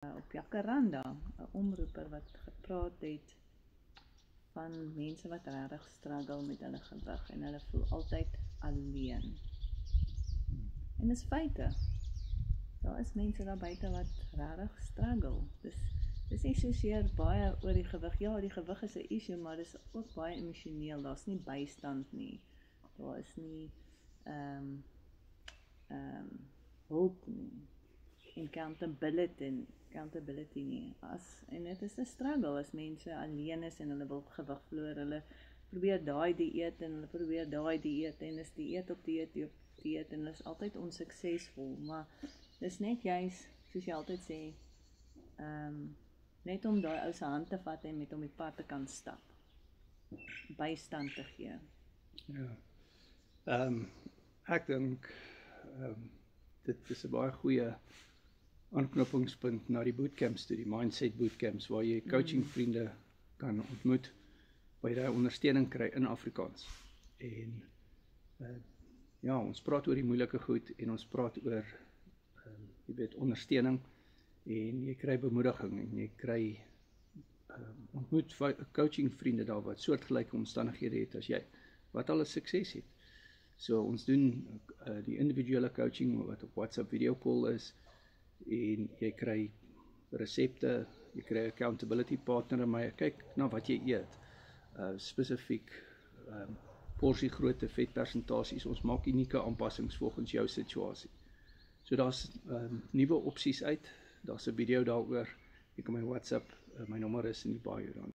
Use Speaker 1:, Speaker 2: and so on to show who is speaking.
Speaker 1: op Jacaranda, 'n omroeper wat gepraat het van mense wat regtig struggle met hulle gewig en hulle voel altyd alleen. En dis feite. Daar is mense daar buite wat regtig struggle. Dis nie soseer baie oor die gewig. Ja, die gewig is 'n issue, maar dis ook baie emosioneel. Daar's nie bystand nie. Daar is nie hulp nie. Accountability nie. En dit is 'n struggle as mense alleen is en hulle wil gewig verloor. Hulle probeer daai dieet en hulle probeer daai dieet en is dieet op dieet en hulle is altyd onsuksesvol, maar dis net juis, soos jy altyd sê, net om daai ou se hand te vat en met hom die pad te kan stap. Bystand te gee.
Speaker 2: Ja. Ek dink dit is 'n baie goeie aanknopingspunt na die bootcamps toe, die mindset bootcamps, waar jy coaching vriende kan ontmoet, waar jy daai ondersteuning kry in Afrikaans. En ja, ons praat oor die moeilike goed en ons praat oor jy weet, ondersteuning en jy kry bemoediging en jy kry ontmoet coaching vriende daar wat soortgelyke omstandighede het as jy, wat al 'n sukses het. So ons doen die individuele coaching wat op WhatsApp video call is en jy kry resepte, jy kry accountability partner en my kyk na wat jy eet. Spesifiek porsie grootte, vetpersentasies, ons maak unieke aanpassings volgens jou situasie. So daar's nuwe opsies uit, daar's 'n video daaroor, jy kan my WhatsApp, my nommer is in die bio dan.